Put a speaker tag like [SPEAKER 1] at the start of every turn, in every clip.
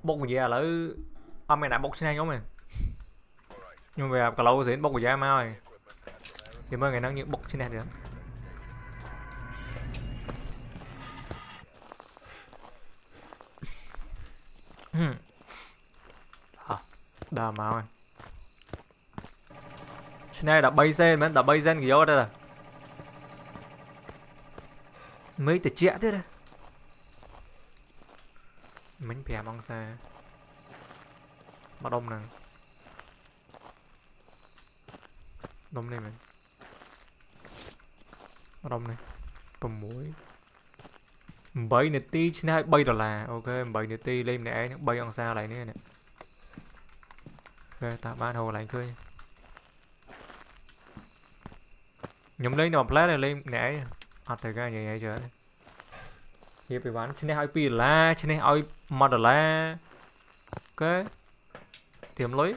[SPEAKER 1] bốc của giá lỡ ông mày đã bốc xe nhóm mày nhưng mà cả lâu rồi bốc của giá mà rồi thì mới ngày nó như bốc xe này được đà mà rồi xe này đã bay xe mà đã bay xe kiểu đây là mấy từ trẻ thế đây mình bè băng xe bắt đông nè đông này mình bắt đông này cầm mũi bảy nít tí chứ này bay đó là ok bảy nít tí lên nè bay ăn xa lại nữa nè ok ta bán hồ lại cười nhóm lên mà play này lên nè thời gian vậy vậy trời hiệp bị bán trên đây IP là trên đây ai mà là ok tiệm lối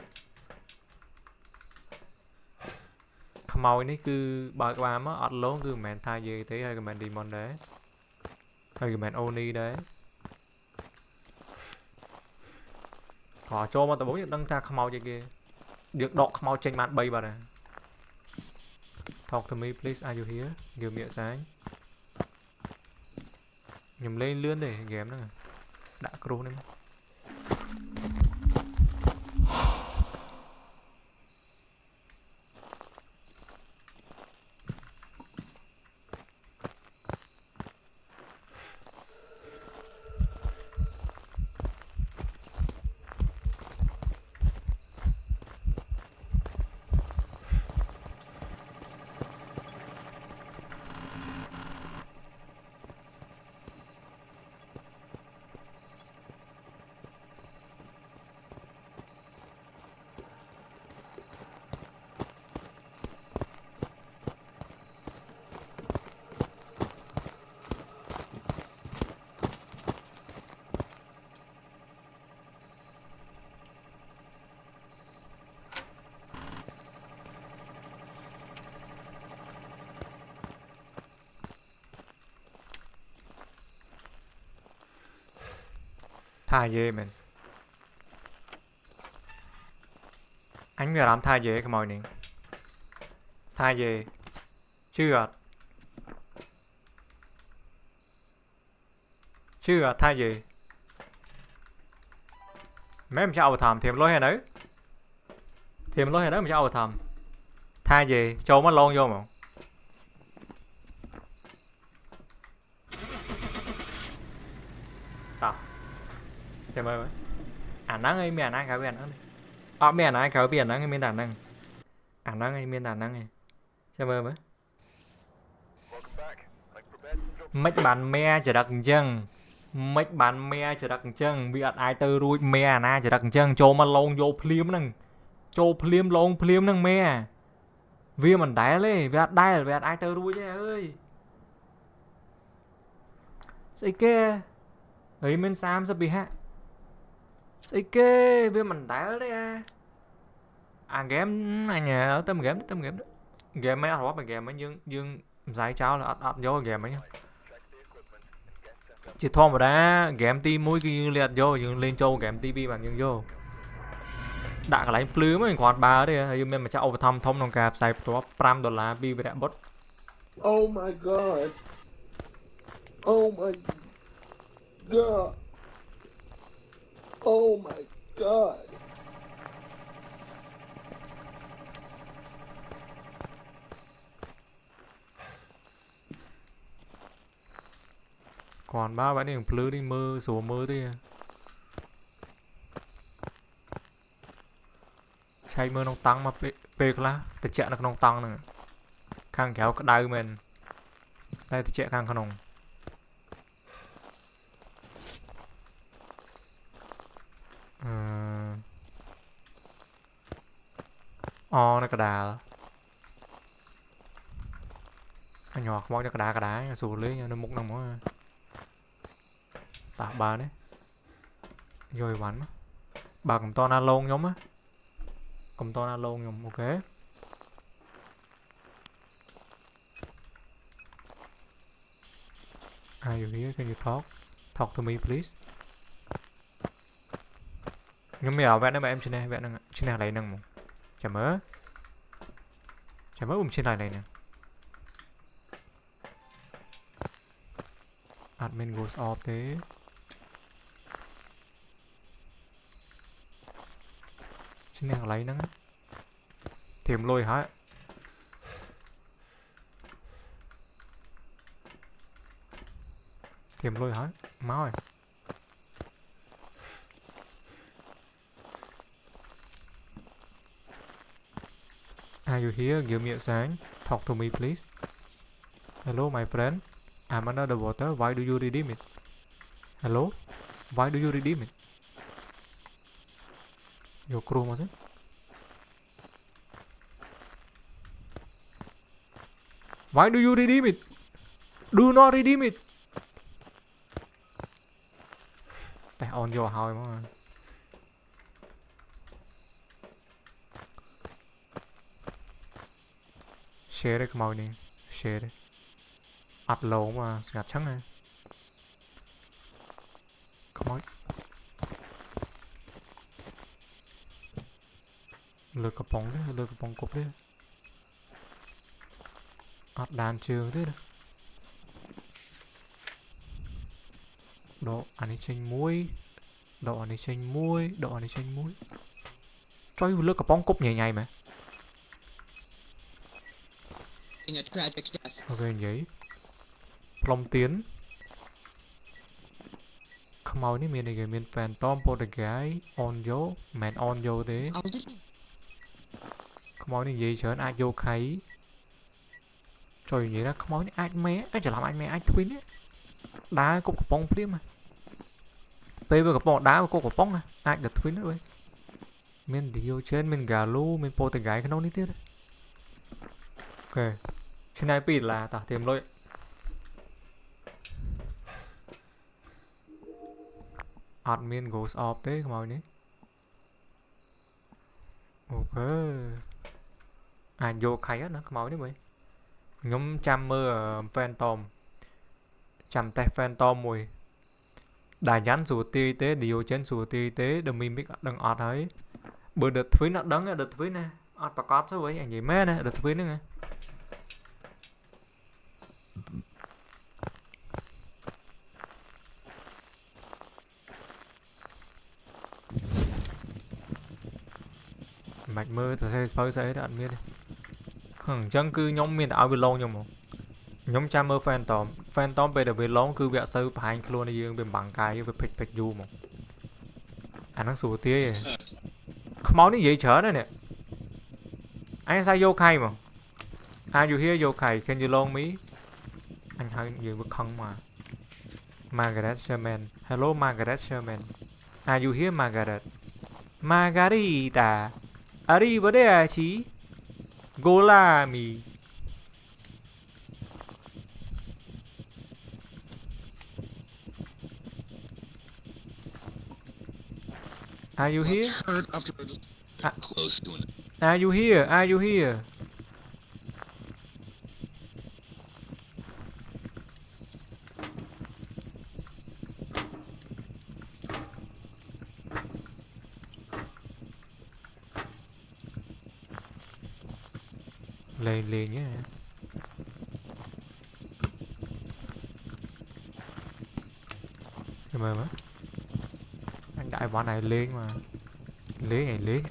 [SPEAKER 1] màu này cứ bà các bạn á ọt lố cứ mẹn thay gì thế hay cái mẹn đi mòn đấy hay cái mẹn oni đấy họ cho mà tao bố đăng ta màu vậy kia được đọc màu trên mặt bay bà này talk to me please are you here give me a sign nhầm lên lươn để game đó đã cru này thay dê mình anh vừa làm thay dê cái mồi này thay dê chưa thay dê mấy em cho thầm thêm lối hay đấy thêm lối hay đấy mình cho thầm thay dê cho mất lon vô mà xem ơi ảnh nắng ấy miền anh khá biển nắng miền anh khá biển nắng miền đàn năng ảnh nắng ấy miền đàn năng này xem ơi mới mấy bạn me chỉ đặt chân mấy bạn me chỉ đặt chân bị ai tư ruồi me na chỉ đặt chân cho mà lông vô phim năng cho phim lông phim năng me vì mình đá lấy vì đây là ai tư ruồi chứ ơi cái kia ấy mình sam sẽ bị hạ cái với mình đá đấy game này nhờ ở tâm game đó game mấy họ mà game mấy dương giải cháu là ắt vô game mấy chỉ thua mà đã game ti mũi kia liệt vô dương lên châu game tv bằng dương vô đã cái lấy plư mấy quạt ba đấy dương men mà cho overtime thông đồng cạp xàiตัว$5 bi về đã bot
[SPEAKER 2] oh my god oh my god oh my god
[SPEAKER 1] còn ba bạn đi plư đi mơ sủa mơ điใช้ มือ น้องตังมาเปกละแต่เจ้านักน้องตังนึงข้างแถวก็ได้เหมือนได้แต่เจ้าข้างขนมอ๋อในกระดาษanh nhọt món cho cái đá sù lấy nó múc nằm đó tạ bà đấy rồi bắn bà cầm to na lông nhóm á cầm to na lông nhóm ok are you here can you talk to me please Nhưng mà vẽ nó mà em trên này vẽ nó trên này lấy nâng chả mớ trên này nè admin goes off thế trên này lấy nâng tìm lôi hả tìm lôi hả máu rồi. Are you here? Give me a sign. Talk to me, please. Hello, my friend. I'm under the water. Why do you redeem it? Hello? Why do you redeem it? Your crew was it? Why do you redeem it? Do not redeem it. Tại on vô hồi mà. Share đấy, come on đi. Share đấy. Ắt lỗ mà, ngặt trắng này. Come on. Lừa cặp bóng đấy, lừa cặp bóng cục đấy. Ắt đàn trường thế đó. Độ anh ấy chênh muối. Độ anh ấy chênh muối. Độ anh ấy chênh muối. Trời lừa cặp bóng cục nhảy nhảy mà. Ok nhảy. Plom tiến. Không mau ní miền này kìa miền phèn tom po được gái on vô mẹn on vô thế không mau ní gì chớn ai vô kháy trời vậy đó không mau ní ai mé ai chả làm anh mẹ ai twin á đá cục cặp bóng phím mà bây giờ cặp bóng đá và cục cặp bóng à ai được twin nữa vậy miền điều trên miền gà lu miền po được gái cái nó ní tiết ok trên này bị là tả tìm lỗi admin goes off thế không mau nhé ok ai vô khay á nữa không mau nhé mày nhóm chăm mơ phantom chăm tay phantom mùi đại nhắn dù ti tế điều trên dù ti tế đừng mình biết đừng ọt ấy bữa đợt phí nó đắng đợt phí nè ọt bà cót số với anh gì mẹ nè đợt phí nữa nè mạch mơ từ xe phơi xe đã ăn miên chẳng cứ nhóm miên áo bị lâu nhưng mà nhóm cha mơ phantom bây giờ bị lâu cứ vẽ sơ phải anh luôn đi bên bằng cái với pịch du mà anh đang sủa tia không máu như vậy chở nữa nè anh sao vô khay mà are you here vô khay can you loan me anh hơi gì với không mà Margaret Sherman hello Margaret Sherman are you here Margaret Margarita arrivederci golami are you here are you here are you here lên lên nhé mời mà anh đại bọn này lên mà lấy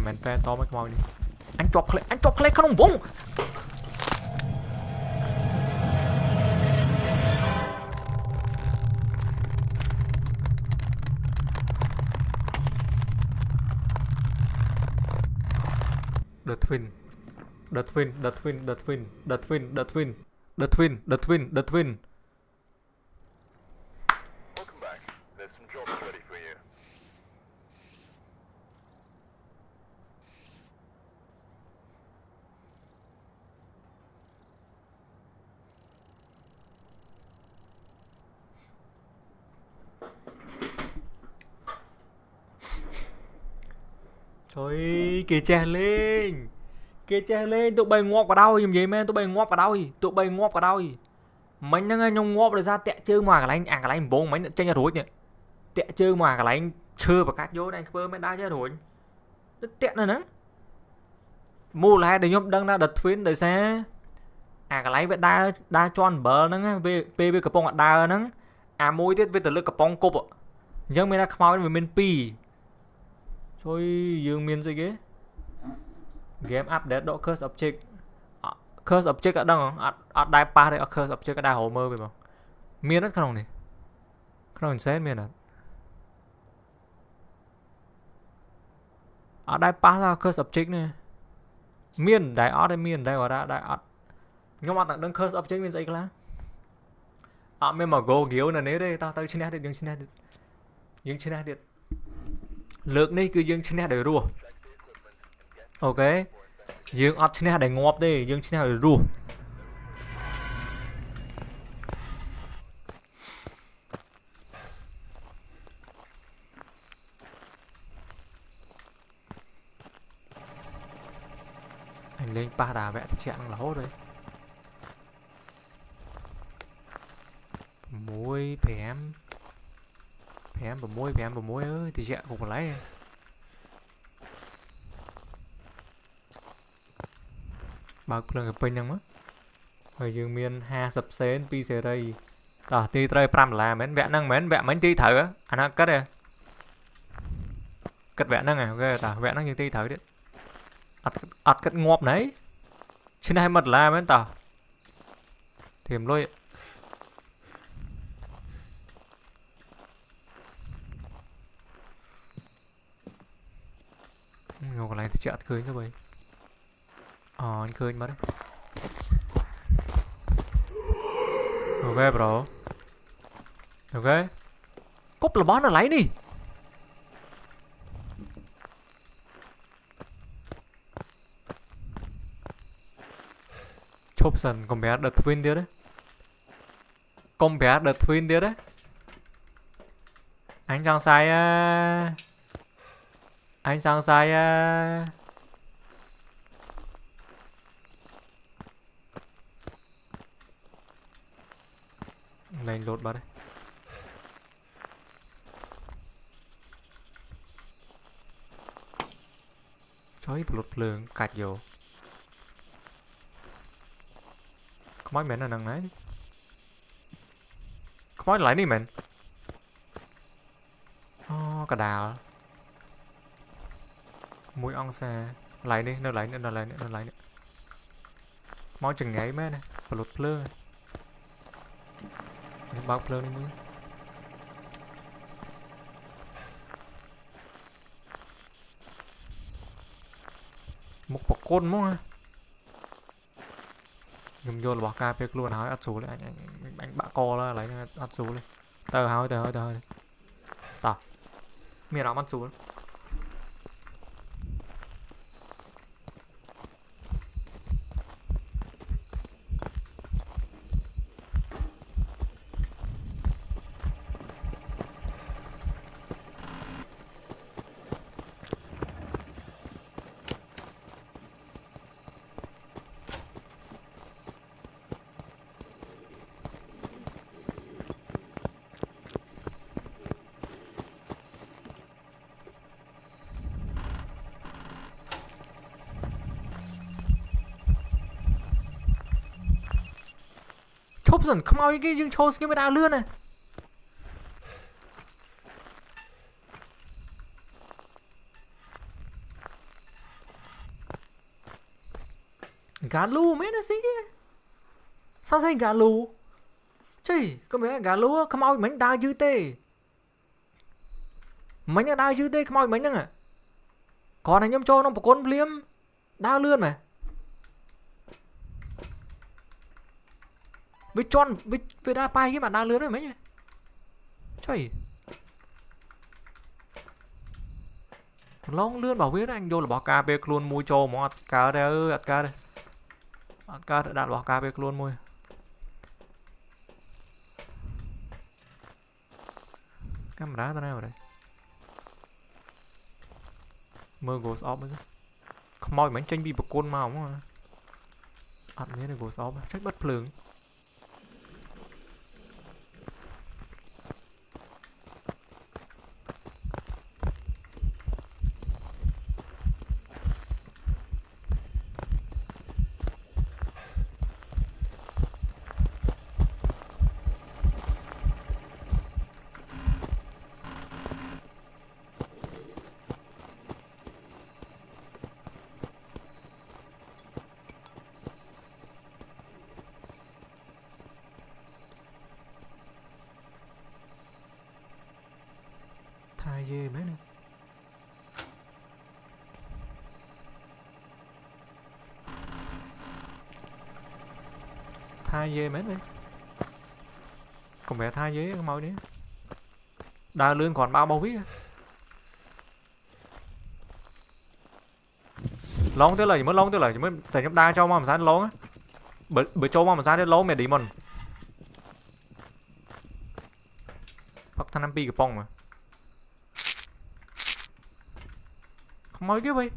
[SPEAKER 1] mình phe to mấy màu đi anh chọc lên không vung The twin.
[SPEAKER 3] Welcome back. There's some jobs ready for you.
[SPEAKER 1] Trời kìa che lên tụi bay ngọt vào đâu gì vậy men tụi bay ngọt vào đâu mình đang nhung ngóp rồi ra tẹt chơi mà cái lạnh vốn mấy tranh ra rồi nhỉ tẹt chơi mà cái lạnh chưa và cắt vô này vừa mới đá ra rồi nó tẹt này nữa mua lại để nhom đang ra đợt thuyền đời xa cái lạnh với đa tròn bờ nó về về cái bông đa nó môi tiết về từ lực cái bông cục nhưng mình đã khao về miền pi thôi dương miền gì ghế game update độ curse object curse object ở đâu ở đai pa đây curse object ở đai hồ mơ vậy mà miền rất không này không xét miền à ở đai pa ra curse object này miền đại ở đây miền đây ở đại ở nhưng mà tặng đơn curse object miền gì cả miền mà go giếu là nếu đây tao tao xin được dương xin được lượt này cứ dương xin để rùa ok dương ấp xin để ngọp đi dương xin để rùa anh lên ba đà vẽ thì chẹn là hốt đấy môi phèm và môi ơi thì chẹn cũng lấy bao lần cái pin nhăng mất rồi dương miền ha sập xén pi xe đây tao ti trai pram là mến vẽ năng mấy ti thử á anh cất đây cất vẽ năng này ok tao vẽ năng như ti thử đấy ắt cất ngọp đấy xin hai mật là mến tao thêm lôi ngồi lại thì chợt cười cho vậy anh cười mất đấy ok bro ok cúp là bón là lấy đi Chopson con bé đợt twinទៀតđấy con bé đợt twinទៀតđấy anh sang sai anh sang sai lên lột vào đây chói lột lường cạch vô có mấy mến là năng đấy có mấy lấy đi mến cả đào mũi ong xe lấy đi nó lấy nữa máu chừng ngáy mẹ này và lột lương bao lương đi mới một bọc côn mong à nhầm vô là bỏ ca phê luôn hỏi ắt xú lên anh bạ co là lấy ắt xú lên tờ hỏi tao miền đó ăn xú chốt dần không ao cái dương cho cái đào lươn này gà lù mấy nó xí sao say gà lù chứ có mấy gà lù không ao mấy đào dư tê mấy cái đào dư tê không ao mấy nhá à còn này nhâm cho nó một con liêm đào lươn mà với tròn với đa pai cái bạn đa lươn đấy mấy nhỉ trời long lươn bảo viết anh vô là bỏ cà bê luôn mua cho mò cá đây ơi ăn cá đã bỏ cà bê luôn mua cái đá tao nào đây mơ ghost off nữa không moi mấy tranh bị bọc côn màu mà ăn thế này ghost off trách bất phường Thay dê mấy này. Thay dê mấy này. Còn bé thay dê màu đi. Đa lương còn bao viết. Long tới lời mới long tới lời mới tại nhóm đa cho mà sáng long á. Bữa cho mà sáng đến long mẹ đi mòn. Bắt thằng 5p cái pong mà. Không nói chứ vậy.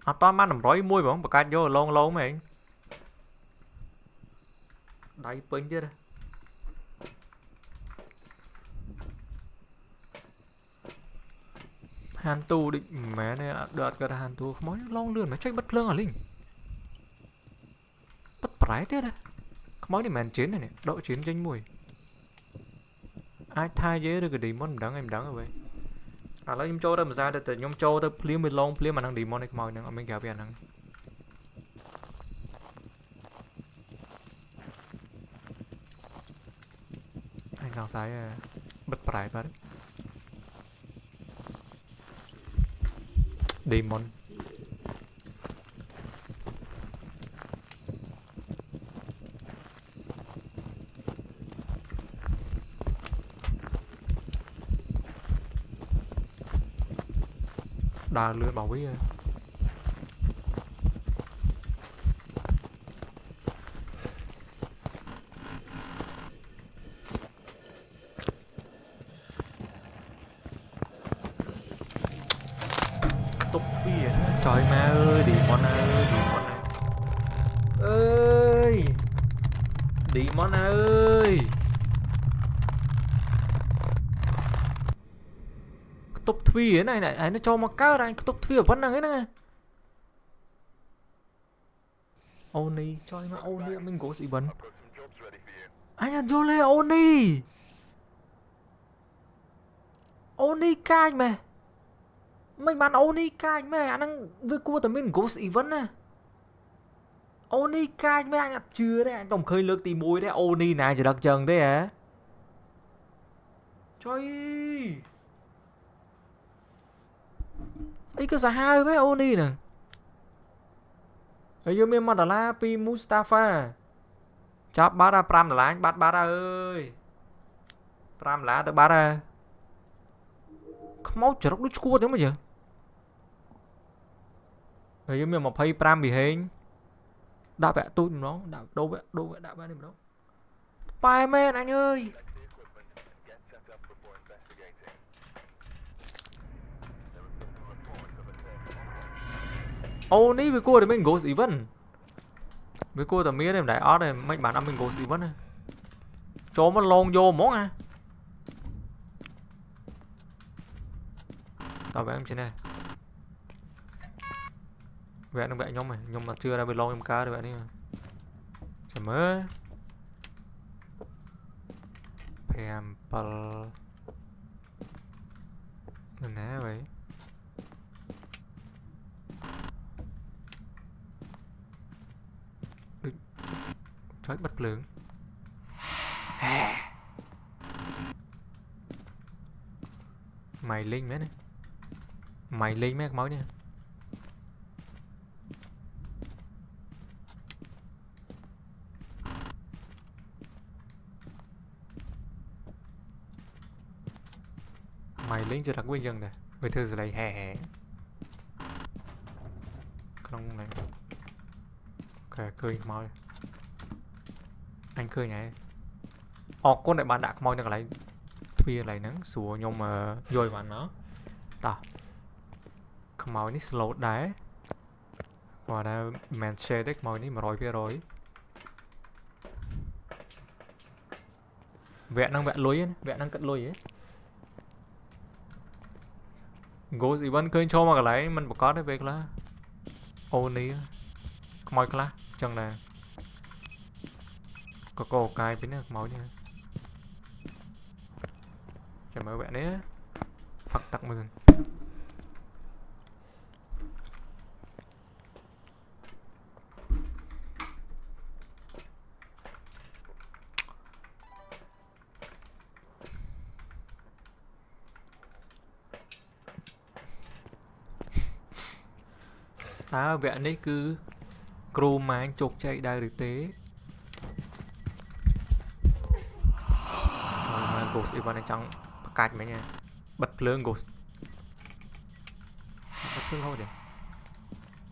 [SPEAKER 1] À toàn mang nằm rói môi bóng, bà cát vô lông lông mày. Đấy pênh chứ đây. Hàn tu định mẹ này đợt cái hàn tu không nói long lươn mà trách bất lương à linh. Bất phải thế đây. Không nói đi màn chiến này nè, đội chiến tranh mùi. Ai thay dễ được cái đi món em đắng rồi vậy. À lấy nhóm châu ra mà ra được nhóm châu tới phím mình long phím mà đang đi món này màu này mình gặp về năng. Anh sao sai bất phải vậy. Demon đà lươn bảo quý tục bia trời ma ơi Demon ơi Demon ơi Demon ơi tục thủy ấy này nó cho mà cao này tục thủy ở vấn năng ấy nè Oni trời mà Oni mình có gì bắn anh ăn vô lê Oni Oni cay mày mình bán Oni cay mày anh đang với cua tụi mình có gì vấn nè Oni cay mày anh chưa đấy anh tổng khơi lược tìm mùi đấy Oni này chỉ đặc trần thế à trời ấy cái giá hai mấy Oni nè ở dưới miền mặt là Pi Mustafa chắp bát ra pram là anh bát ra ơi pram lá tới bát ra không máu chở đứt cua thế mà giờ ở dưới miền một phay pram bị hình đã vẽ tôi nó đã đâu vẽ đã vẽ điểm đó Spiderman anh ơi Oni với cô thì mình ghost event với cô tầm mía em đại ớt này mấy bạn ăn mình ghost event này cho nó lon vô món à tao vẽ em trên này vẽ nó vẽ nhóm này nhưng mà chưa ra bị lon em cá để vẽ đi mà chả mới Pample nè vậy trời bất lượng mày linh mấy này mày linh mấy máu nha mày linh chưa đặc nguyên dân này người thư giờ này hè không này ok cười mỏi anh cười nhảy con đại bạn đã mỏi được lại thuê lại nắng sủa nhưng mà rồi bạn nó ta không mỏi ní slow đá và đã man share đấy mỏi ní mà rồi phía rồi vẽ năng vẽ năng cận lối ấy ghost event khơi cho mà cái lấy mình có đấy về là Oni mỏi cái chẳng là có cổ cài bên này máu nha chẳng mấy bạn đấy phật tặc mình ta vẽ này cứ cru máng chột chạy đai được tế rồi mà ghost Ivan này trong cạch mấy nha bật lương ghost bật lương lâu chứ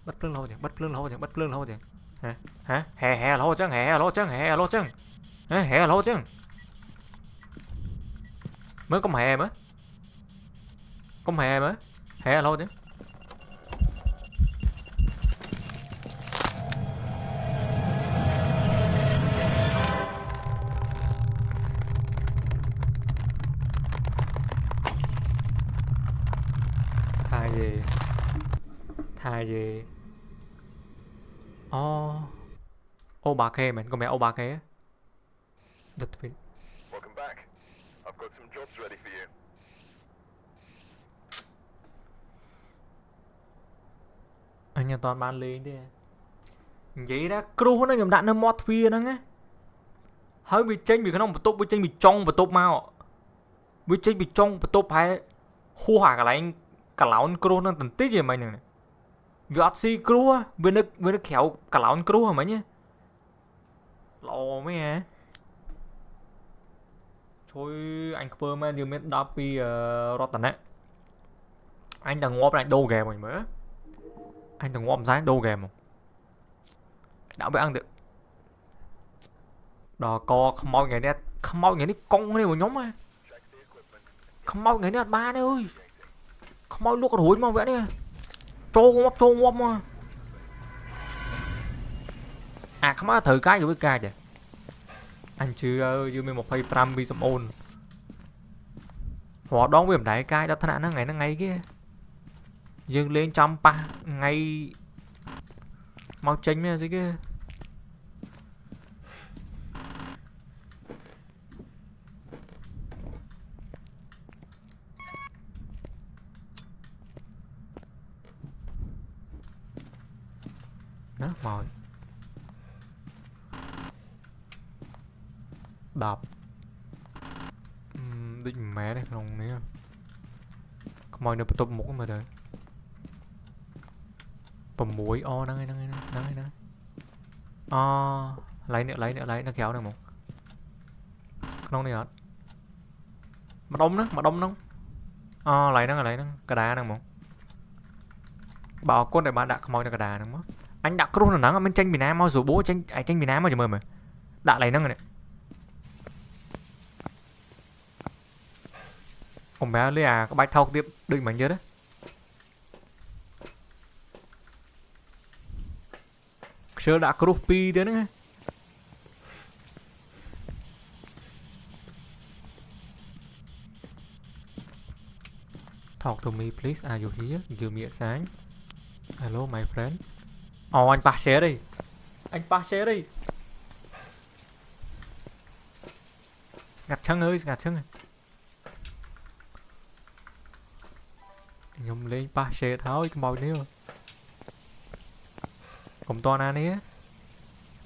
[SPEAKER 1] bật lương lâu chứ bật lương lâu chứ bật lương lâu chứ hả hả hè lâu chứ hè lâu chứ hè lâu chứ hè lâu chứ mới có hè mới có hè mới hè lâu chứ thay gì ô bà kê mình có mẹ ô bà kê á đứt phí
[SPEAKER 3] Welcome back. I've got some jobs ready for you.
[SPEAKER 1] anh nhà toàn bán lên thế vậy đó crew nó nhầm đạn nó mót phia nó nghe hơi bị chênh bị cái nông tốt bị chênh bị trong và tốt mau bị chênh bị trong và tốt hay hô hả cả lại cả lão anh crew nó tình tiết gì mày này vọt si crew á với nó khéo cả lão anh crew hả mày nhá lò mấy à thôi anh cơ mà như mấy đáp pi rotten á anh đang ngóp lại đâu ghè mình mới anh đang ngóp giá đâu ghè mà đã bị ăn được đò co không mau ngày nét con này một nhóm à không mau ngày nét ba đấy ơi không mau lúc hối mau vẽ đi trô ngóp mà à không mau thử cái rồi với ca chứ anh chưa như mình một phay pram bị xâm ôn họ đón với đại cái đó thằng nó ngày kia dừng lên trăm pa ngay mau tránh nha gì kia đó rồi đập định mẹ đây lòng này không mọi nơi tập một mà đời bầm muối năng lấy nữa nó kéo được một không này hết mà đông nó lấy nó cả đá năng một bảo con này bạn đã không mọi nơi cả đá năng mất anh đã có luôn là nắng bên tranh miền Nam mau rồi bố tranh miền Nam mà cho mời đã lấy năng này ông bé lấy à có bạch thọc tiếp đừng mà nhớ đấy sơ đã có pi đấy nữa talk to me please are you here give me a sign hello my friend anh pass xe đi ngặt chân ơi nhung lên pass xe thôi cái màu nữa cùng to na nế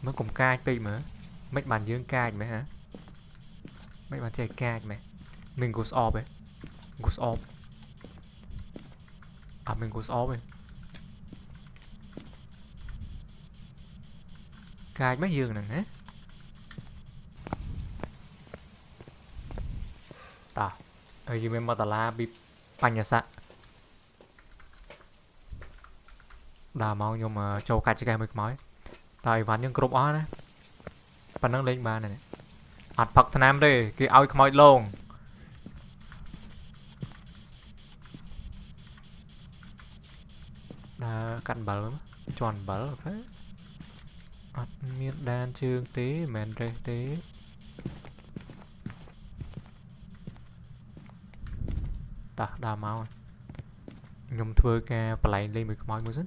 [SPEAKER 1] mới cùng ca pi mà mấy bạn dương ca mày hả mấy bạn chơi ca mày mình goes off mình goes off ấy ca mấy dương nè hả ta ở dưới bên Matala bị banh sạ đà mau nhưng mà châu cài chơi mấy nói tại ván những group á đấy phần năng lên ba này ạt phật thằng nam đi cái ao không luôn đã cắt bờ tròn bờ rồi đấy ạt miên đan trương tế mền rê tế ta đà mau nhung thưa ca play lên mấy cái mới dứt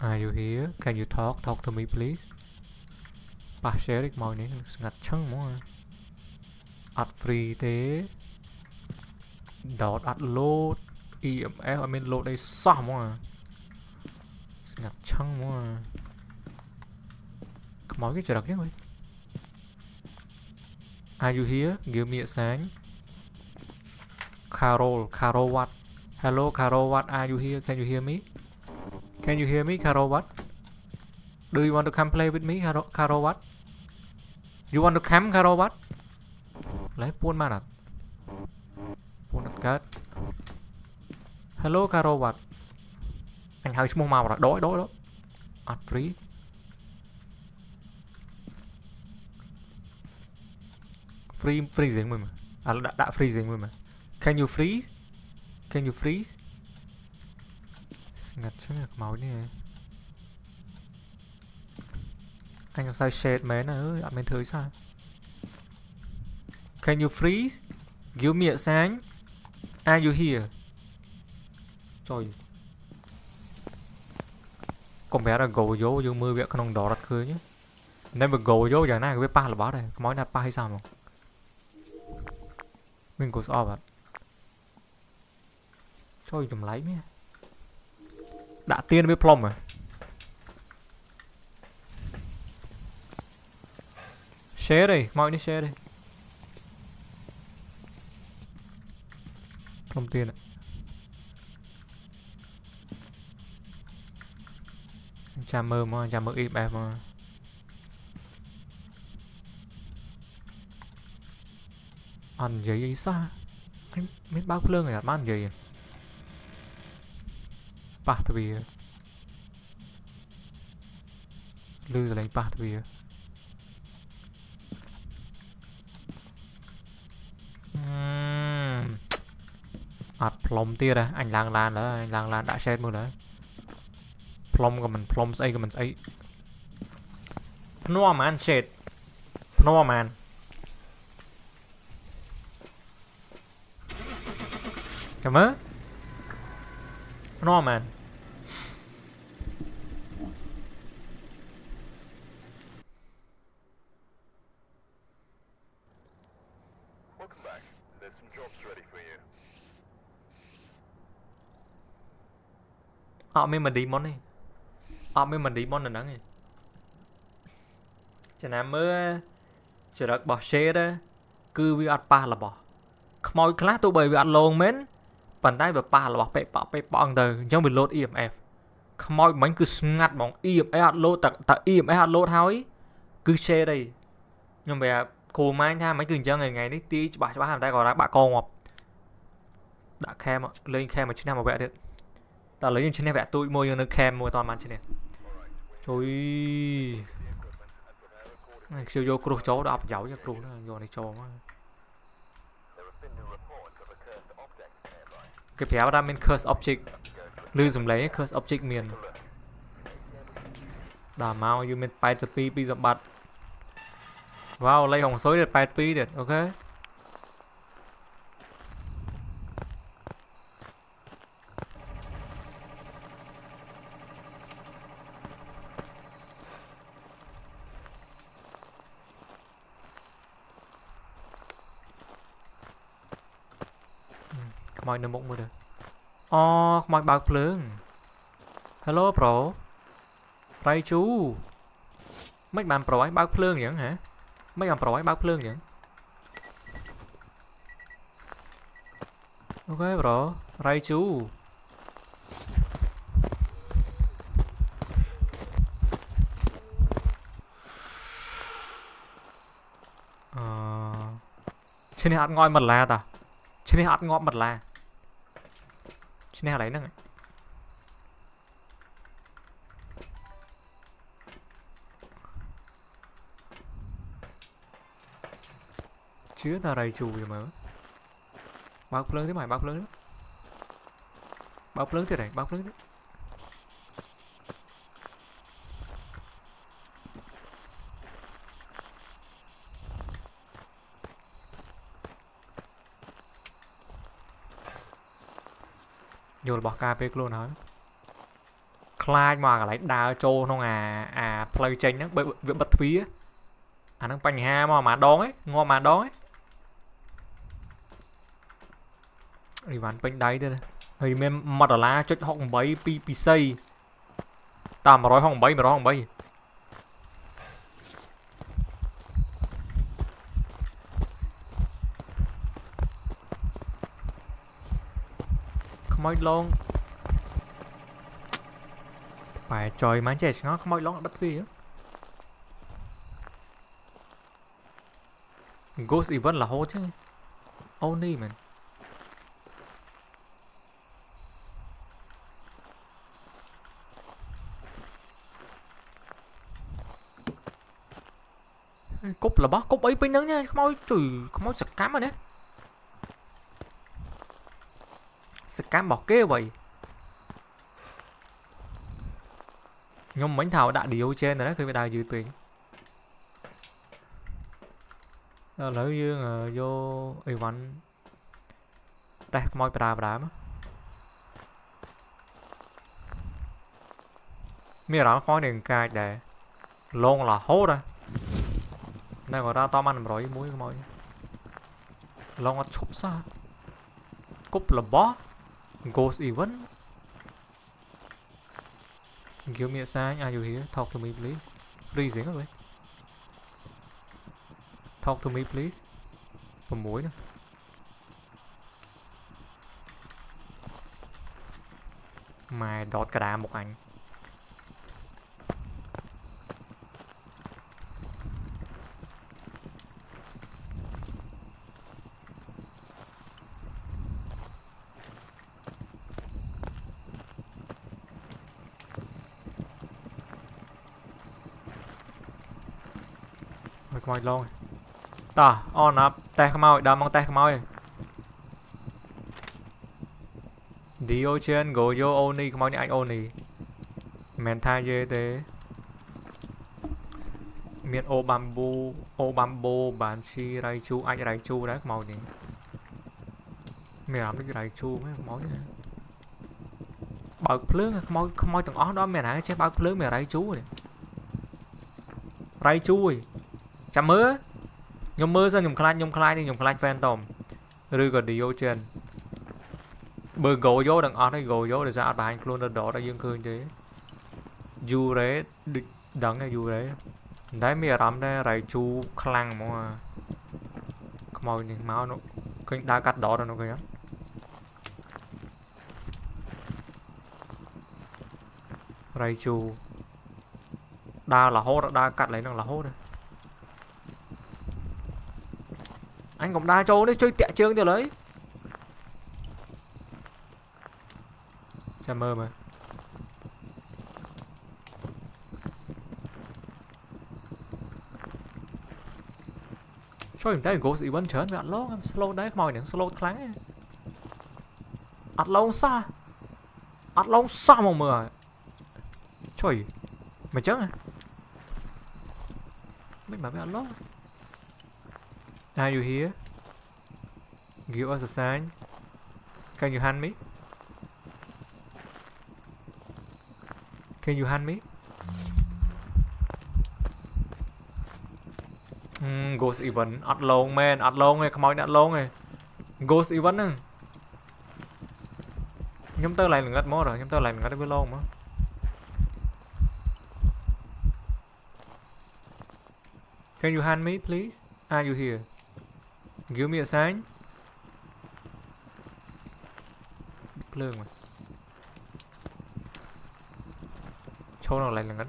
[SPEAKER 1] are you here can you talk to me please bà share được màu này ngặt chân muốn ad free thế dot ad load EMF I mean load đây sao muốn ngặt chân muốn màu cái trời đặc chứ Are you here? Give me a sign. Carol what? Hello Carol what? Are you here? Can you hear me? Can you hear me Carol what? Do you want to come play with me Carol what? You want to come Carol what? Lấy buôn mà đặt. Buôn đặt cát. Hello Carol what? Anh hơi chung màu rồi. Đối. At free. Freezing mình mà. À đã freezing mình mà. Can you freeze? Can you freeze? Ngặt chứ ngặt máu nè. Anh sao shade mấy nè ơi, anh thử sao? Can you freeze? Give me a sign. Are you here? Trời. Con bé là gồ vô dương mưa việc con đỏ đặt khơi nhé. Nên mà gồ vô giờ này cái pa là báo đây, có món đặt pa hay sao mà? Mình có sao vậy? Trời chùm lấy mẹ. Đã tiên với plum rồi. Share đây, mọi đi share đây. Plum tiên ạ. Chà mơ im em mà. Ăn gì vậy sao? Anh biết bao lương rồi ăn gì vậy? Bát vì lư rồi lấy bát vì plum tia đây, anh lang lan đó, anh lang lan đã set mưa đấy. Plum của mình ấy. No man shit. No man. Cảm ơn. No man.
[SPEAKER 3] Welcome back. There's some jobs ready for you.
[SPEAKER 1] Mình đi món này. Mình đi món này nắng này. Cho nên mới chỉ được bỏ xe đó. Cứ vì ăn pa là bỏ. Mọi class tụi bởi vì ăn lồn mến. Bàn tay và pa là bỏ bẹp bằng từ trong bị load EMF. Mọi bánh cứ ngặt bóng EMF load ta EMF load thôi. Cứ xe đây. Nhưng mà cô mai tha mấy cường cho ngày đi tí bà làm tay gọi là bà con ngọc. Đã cam lên cam mà 9 năm mà vẽ được. Ta lấy những 9 năm vẽ tôi mua nó cam mua toàn màn trên này. Trời. Siêu vô cru chó đã ập dấu cho cru nó vô này cho quá. Cái phép ra mình curse object. Lưu dùm lấy curse object miền. Đà mau như mình 8p pi dập bật. Wow, lấy hồng xối được 8p được, ok. Mọi nơi mộng mua được. Mọi bao phương. Hello bro. Ray chú. Mấy bạn pro ấy bao phương vậy hả? Mấy bạn pro ấy bao phương vậy? Ok bro. Ray chú. Trên này hạt ngoi mật là ta. Trên này hạt ngọt mật là. Trên này hạt lấy nè. Chứ ta đầy chù gì mà. Bao lớn thế mày, bao lớn. Bao lớn thế này, bao lớn thế. Vô là bỏ cà phê luôn hả? Clyde mà lấy đào trô không play tranh đó bị bật phí á. Nó bánh ha mà đón ấy, ngon mà đón ấy. Đi bán bánh đáy đây. Thì mình mặt ở lá cho họ bấy PPC. Ta mà nói không bấy. Khmoi long phải trời mà chết nó khmoi long bất phi á. Ghost event là hố chứ. Only man. Cúp là bó cúp ấy bên đó nha, khmoi trời khmoi sực cám rồi đấy. Scam bỏ kê vậy. Nhưng mấy thảo đã điều trên rồi đó khi đào dự tuyển. Lấy dương vô event. Tech môi bà mà. Mì đó khói đừng cài để luôn là hốt rồi. Đây gọi ra to ăn rồi muối môi. Luôn là chụp xa. Cúp là bó. Ghost event. Give me a sign. Are you here? Talk to me please. Freezing rồi. Talk to me please. Phần muối nữa. Mày đọt cả đá một ảnh. Mày coi lâu. Ta on up tay không mau đâm bằng tay không mau. Diogen go vô Oni không mau anh Oni. Men thay dê thế. Miền ô bamboo bản chi Raichu anh Raichu đấy màu gì. Mày làm cái Raichu mấy máu này. Bật phướng không mau từng ó đó mày hả chứ bật phướng mày Raichu này. Raichu ơi. Chăm mơ. Nhom mơ sao nhom khai đi nhom khai Phantom. Rồi còn Diogen. Bờ gỗ vô đằng on ấy gỗ vô để ra bài luôn đó đã dương cương chứ. Dù đấy đắng cái dù đấy. Đấy mẹ rắm đây Raichu khăng mà. Màu những máu nó kênh đa cắt đỏ rồi nó kìa. Raichu đa là hốt đa cắt lấy nó là hốt đây. Anh cũng đa châu đấy chơi tẹt chương cho lấy. Chà mơ mà. Cho mình thấy Ghost event chớn với ăn lông slow đấy mồi những slow kháng. Ăn lông xa. Ăn lông xa mà mưa. Trời. Mày chết à? Mình bảo với ăn lông. Are you here? Give us a sign. Can you hand me? Can you hand me? Ghost event ắt lông man, ắt lông này, không ắt lông này. Ghost event nè. Nhóm tớ lại là ngất mốt rồi, nhóm tớ lại là ngất với lông mà. Can you hand me please? Are you here? Give me a sign. Lương mà. Chỗ nào lại là ngất.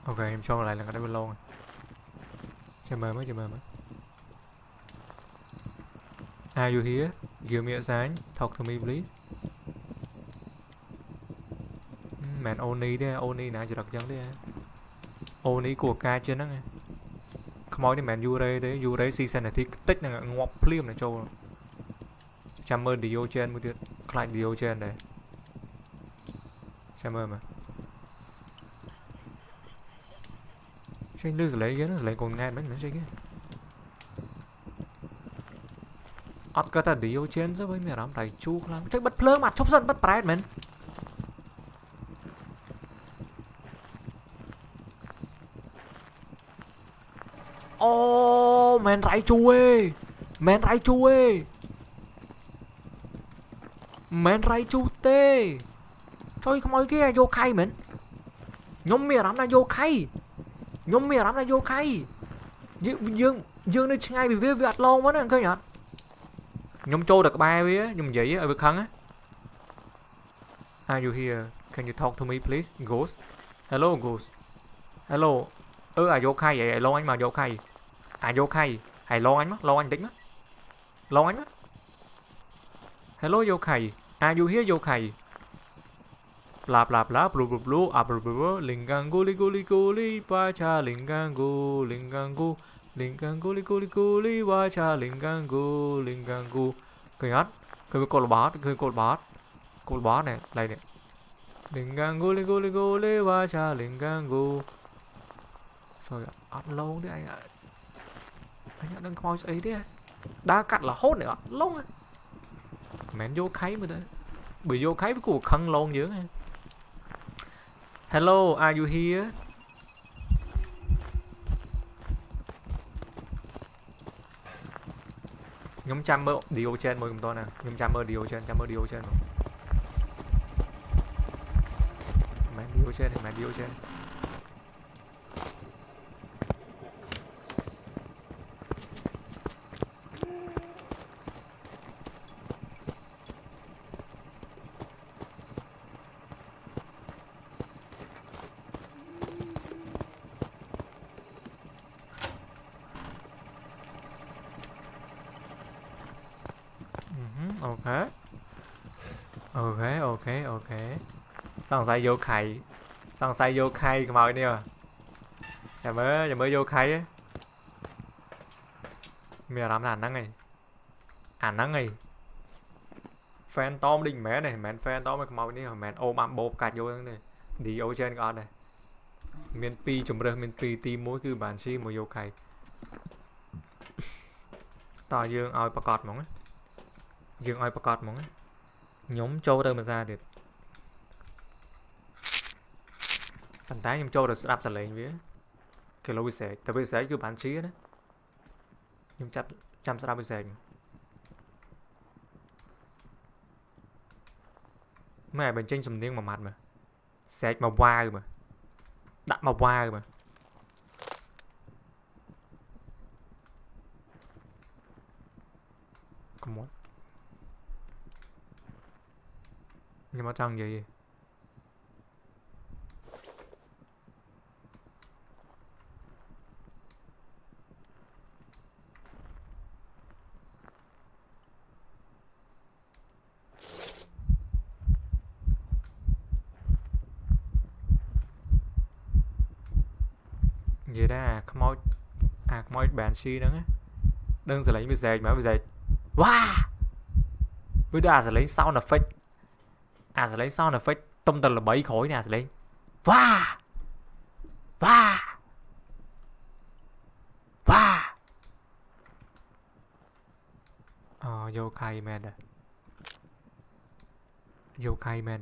[SPEAKER 1] Ok em cho lại là ngất bên lâu rồi. Chờ mơ mới. Are you here? Give me a sign. Talk to me please. Mẹ Oni đấy, Oni nãy chỉ đặt chân đấy. Oni của ca trên đó nghe. Không nói đi mẹ Yurei đấy, Yurei season này thì tích này ngọc phim này trâu. Chăm ơn Diogen mới được, lại Diogen đấy. Chăm ơn mà. Chơi đưa lấy cái nó lấy còn nghe mấy nữa chơi cái. Ất có ta Diogen chứ với mẹ lắm đầy chu lắm. Chơi bất phơ mặt chốc dân bất pride mình. Ô, men Raichu ơi. Men Raichu ơi. Men Raichu tê. Trời không ơi kia vô khay mình. Nhóm mẹ lắm là vô khay. Nhóm mẹ lắm là vô khay. dương nó ngay vì việc vặt lâu quá nè coi nhở nhóm trâu được bài với nhóm giấy ở vực khăn á. Are you here? Can you talk to me please? Ghost. Hello Ghost. Hello. Are you okay vậy? Lo anh mà you okay? Are you okay? Hãy lo anh mất, lo anh tính mất. Lo anh mất. Hello you okay? Are you here you okay? Bla bla bla blue blue blue blue blue lingangu ligu li vacha lingangu li vacha lingangu cười hết cười cô boss này đây nè lingangu li vacha lingangu rồi ăn lâu đấy anh ạ. Anh nhận đang coi ấy đấy đá cắt là hốt nữa lâu à mẹ vô kháy mà đấy bởi vô kháy với cuộc khăn lon dữ. Hello, are you here? Nhóm chăm mơ điều trên mời cùng tôi nè, nhóm chăm mơ điều trên mẹ điều trên. Ok. Xong sai vô khay cái màu này à. Chả mới vô khay á. Mẹ làm là nắng này. Fan Tom đỉnh mẹ này, mẹ fan Tom cái màu này mẹ ôm ẩm bột cạch vô này. Đi ô trên con này. Miền pi chùm rơ miền pi tim mỗi cứ bản si một vô khay. Tao dương oi bạc cọt mỏng á. Nhóm trâu đâu mà ra thì phần tái nhóm trâu được đạp sẵn lên với cái lối xe tại vì xe cứ bán trí đó nhóm chăm sẽ đạp với xe mấy bên trên sầm niên mà mặt mà xe mà qua rồi mà đặt mà qua rồi mà come on. Nhưng mà chẳng gì vậy đó không mối bạn si đó á đừng sẽ lấy bây giờ wow với đó sẽ lấy sound effect sẽ lấy sound effect tâm tình là 7 khối nè sẽ lấy wow vô khay man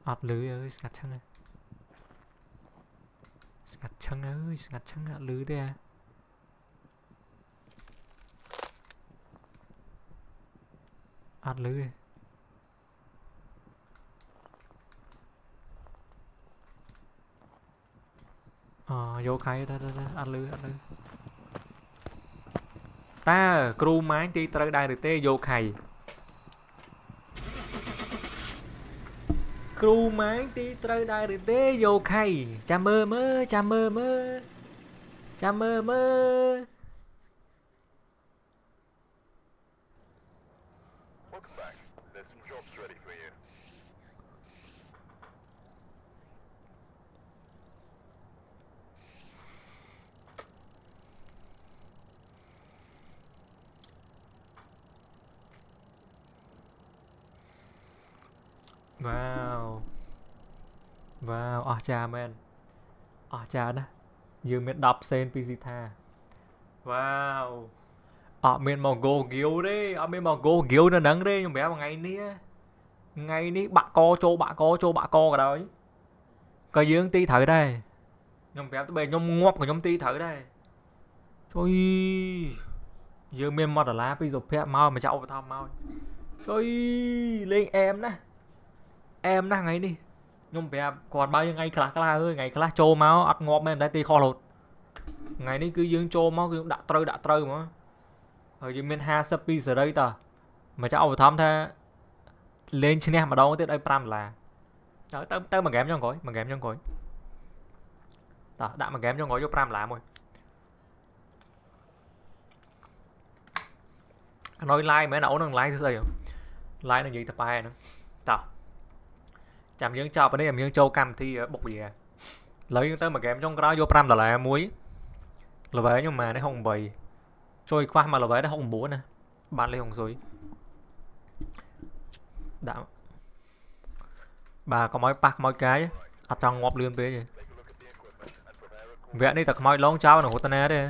[SPEAKER 1] ọt lưới ơi scat chân ơi lưới đây à ọt lưới vô khay ta ăn lưới ta crew máy đi tới đây được tê vô khay crew máy đi tới đây được tê vô khay chà mơ
[SPEAKER 3] Welcome back. There's some jobs ready for you.
[SPEAKER 1] Wow cha man cha đó dương miền đọc sen PC tha wow miền màu go giếu đấy miền màu go giếu nó nắng đấy nhưng bé mà ngày ní bạ co cả đấy coi dương tí thử đây nhưng bé tụi bé nhom ngọt của nhom tí thử đây trời dương miền màu lá bây giờ phép mau mà cháu thăm mau trời lên em đó ngày đi nhưng bé còn bao nhiêu ngày khá ơi ngày khá trâu máu ăn ngọt em đã tì kho lột ngày ní cứ dương trô máu cứ đã trâu mà ở dưới miền Hà sắp pi giờ đây ta mà cháu over thăm tha lên trên này mà đâu tới đây pram là đó tới mà game trong gói đó đã mà game trong gói vô pram là rồi nói like mấy nấu năng like thứ gì like là gì tập bài nữa tao chạm dương cho bên đây em dương châu cam thì bục gì à lấy tới mà game trong đó vô pram là muối là vậy nhưng mà nó không bày trôi qua mà là vậy nó không búa nè bạn lên hồng rồi đã bà có mấy bạc mấy cái ở trong ngọc liên bế gì vẽ đi thật mấy lông cháu nó hút tên đi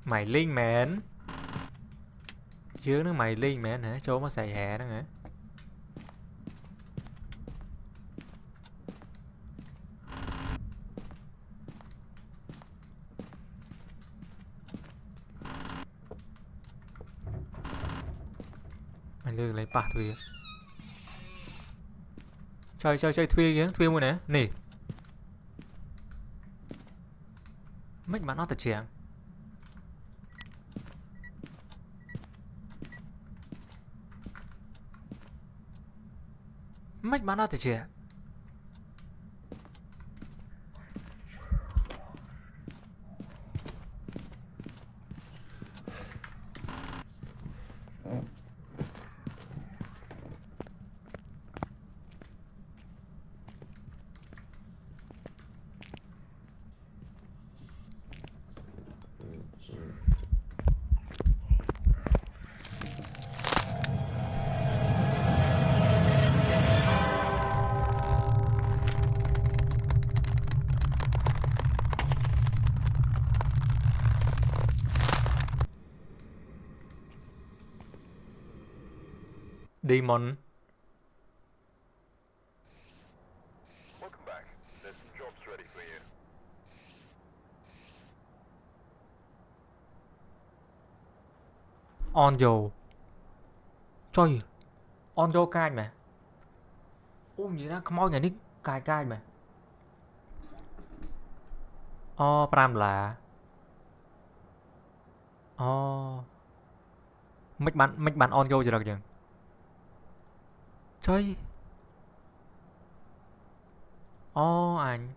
[SPEAKER 1] mày linh mến chứ nó mày linh mến hả chỗ nó xài hè đó hả mày lương lấy bạc thôi chơi thuê mua nè nè mấy bạn nó thật chèn mấy bạn nó thật chèn Demon
[SPEAKER 3] Welcome back. There's some jobs ready for you.
[SPEAKER 1] Onjo trời Onjo cai mà ôi gì đó không nhà đi cai mà pram là mấy bạn Onjo gì được chứ trời anh